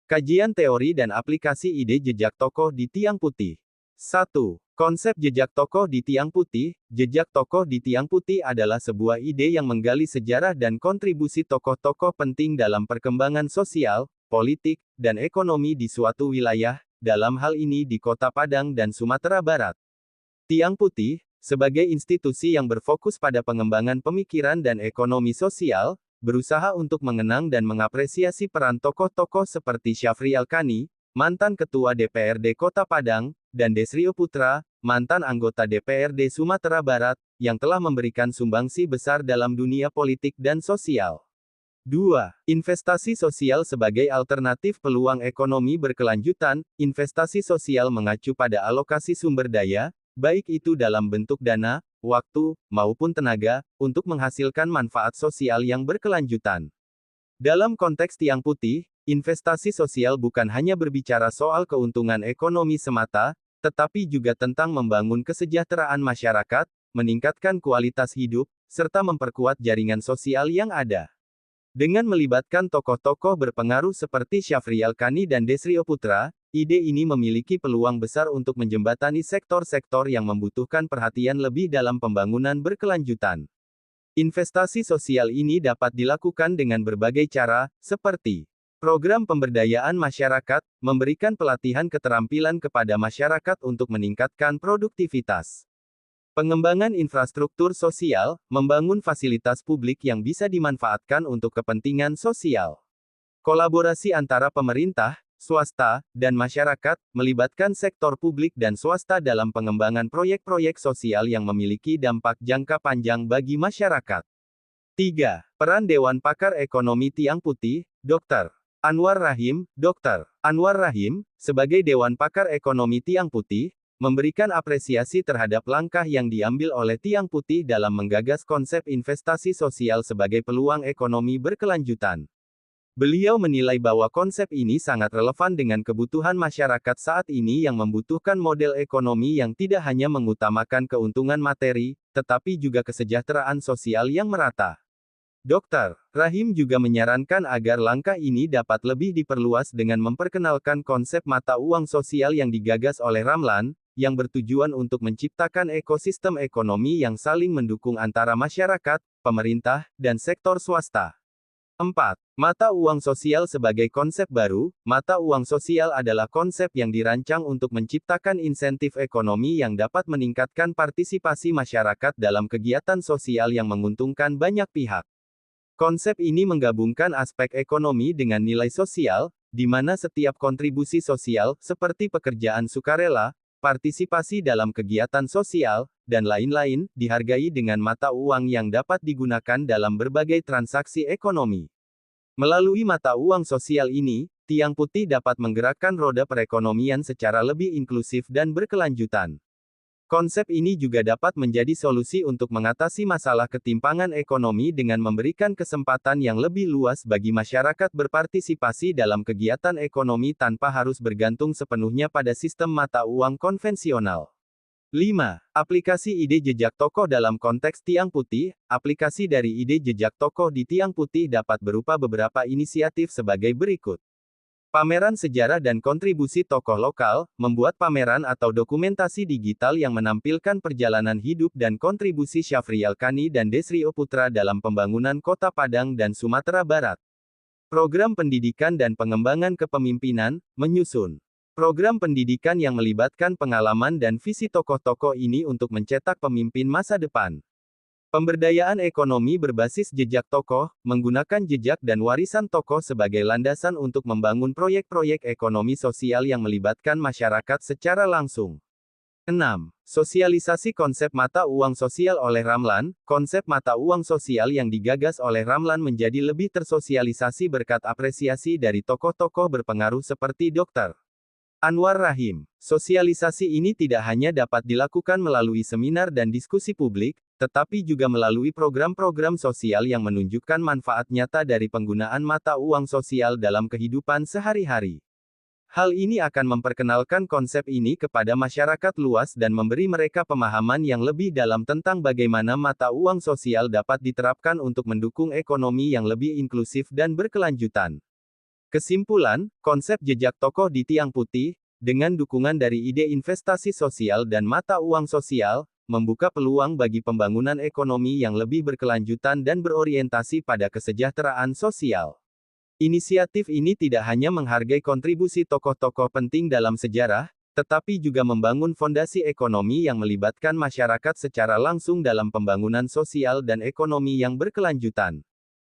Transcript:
Kajian teori dan aplikasi ide jejak tokoh di Tiang Putih. 1. Konsep jejak tokoh di Tiang Putih. Jejak tokoh di Tiang Putih adalah sebuah ide yang menggali sejarah dan kontribusi tokoh-tokoh penting dalam perkembangan sosial, politik, dan ekonomi di suatu wilayah, dalam hal ini di Kota Padang dan Sumatera Barat. Tiang Putih, sebagai institusi yang berfokus pada pengembangan pemikiran dan ekonomi sosial, berusaha untuk mengenang dan mengapresiasi peran tokoh-tokoh seperti Syafrial Kani, mantan Ketua DPRD Kota Padang, dan Desrio Putra, mantan anggota DPRD Sumatera Barat, yang telah memberikan sumbangsi besar dalam dunia politik dan sosial. 2. Investasi sosial sebagai alternatif peluang ekonomi berkelanjutan. Investasi sosial mengacu pada alokasi sumber daya, baik itu dalam bentuk dana, waktu, maupun tenaga, untuk menghasilkan manfaat sosial yang berkelanjutan. Dalam konteks Tiang Putih, investasi sosial bukan hanya berbicara soal keuntungan ekonomi semata, tetapi juga tentang membangun kesejahteraan masyarakat, meningkatkan kualitas hidup, serta memperkuat jaringan sosial yang ada. Dengan melibatkan tokoh-tokoh berpengaruh seperti Syafrial Kani dan Desrio Putra, ide ini memiliki peluang besar untuk menjembatani sektor-sektor yang membutuhkan perhatian lebih dalam pembangunan berkelanjutan. Investasi sosial ini dapat dilakukan dengan berbagai cara, seperti program pemberdayaan masyarakat, memberikan pelatihan keterampilan kepada masyarakat untuk meningkatkan produktivitas. Pengembangan infrastruktur sosial, membangun fasilitas publik yang bisa dimanfaatkan untuk kepentingan sosial. Kolaborasi antara pemerintah, swasta, dan masyarakat, melibatkan sektor publik dan swasta dalam pengembangan proyek-proyek sosial yang memiliki dampak jangka panjang bagi masyarakat. 3. Peran Dewan Pakar Ekonomi Tiang Putih, Dr. Anwar Rahim. Dr. Anwar Rahim, sebagai Dewan Pakar Ekonomi Tiang Putih, memberikan apresiasi terhadap langkah yang diambil oleh Tiang Putih dalam menggagas konsep investasi sosial sebagai peluang ekonomi berkelanjutan. Beliau menilai bahwa konsep ini sangat relevan dengan kebutuhan masyarakat saat ini yang membutuhkan model ekonomi yang tidak hanya mengutamakan keuntungan materi, tetapi juga kesejahteraan sosial yang merata. Dr. Rahim juga menyarankan agar langkah ini dapat lebih diperluas dengan memperkenalkan konsep mata uang sosial yang digagas oleh Ramlan, yang bertujuan untuk menciptakan ekosistem ekonomi yang saling mendukung antara masyarakat, pemerintah, dan sektor swasta. 4. Mata uang sosial sebagai konsep baru. Mata uang sosial adalah konsep yang dirancang untuk menciptakan insentif ekonomi yang dapat meningkatkan partisipasi masyarakat dalam kegiatan sosial yang menguntungkan banyak pihak. Konsep ini menggabungkan aspek ekonomi dengan nilai sosial, di mana setiap kontribusi sosial, seperti pekerjaan sukarela, partisipasi dalam kegiatan sosial, dan lain-lain, dihargai dengan mata uang yang dapat digunakan dalam berbagai transaksi ekonomi. Melalui mata uang sosial ini, Tiang Putih dapat menggerakkan roda perekonomian secara lebih inklusif dan berkelanjutan. Konsep ini juga dapat menjadi solusi untuk mengatasi masalah ketimpangan ekonomi dengan memberikan kesempatan yang lebih luas bagi masyarakat berpartisipasi dalam kegiatan ekonomi tanpa harus bergantung sepenuhnya pada sistem mata uang konvensional. 5. Aplikasi ide jejak tokoh dalam konteks Tiang Putih. Aplikasi dari ide jejak tokoh di Tiang Putih dapat berupa beberapa inisiatif sebagai berikut. Pameran sejarah dan kontribusi tokoh lokal, membuat pameran atau dokumentasi digital yang menampilkan perjalanan hidup dan kontribusi Syafrial Kani dan Desrio Putra dalam pembangunan Kota Padang dan Sumatera Barat. Program pendidikan dan pengembangan kepemimpinan, menyusun program pendidikan yang melibatkan pengalaman dan visi tokoh-tokoh ini untuk mencetak pemimpin masa depan. Pemberdayaan ekonomi berbasis jejak tokoh, menggunakan jejak dan warisan tokoh sebagai landasan untuk membangun proyek-proyek ekonomi sosial yang melibatkan masyarakat secara langsung. 6. Sosialisasi konsep mata uang sosial oleh Ramlan. Konsep mata uang sosial yang digagas oleh Ramlan menjadi lebih tersosialisasi berkat apresiasi dari tokoh-tokoh berpengaruh seperti Dr. Anwar Rahim. Sosialisasi ini tidak hanya dapat dilakukan melalui seminar dan diskusi publik, tetapi juga melalui program-program sosial yang menunjukkan manfaat nyata dari penggunaan mata uang sosial dalam kehidupan sehari-hari. Hal ini akan memperkenalkan konsep ini kepada masyarakat luas dan memberi mereka pemahaman yang lebih dalam tentang bagaimana mata uang sosial dapat diterapkan untuk mendukung ekonomi yang lebih inklusif dan berkelanjutan. Kesimpulan, konsep jejak tokoh di tiang putih, dengan dukungan dari ide investasi sosial dan mata uang sosial, membuka peluang bagi pembangunan ekonomi yang lebih berkelanjutan dan berorientasi pada kesejahteraan sosial. Inisiatif ini tidak hanya menghargai kontribusi tokoh-tokoh penting dalam sejarah, tetapi juga membangun fondasi ekonomi yang melibatkan masyarakat secara langsung dalam pembangunan sosial dan ekonomi yang berkelanjutan.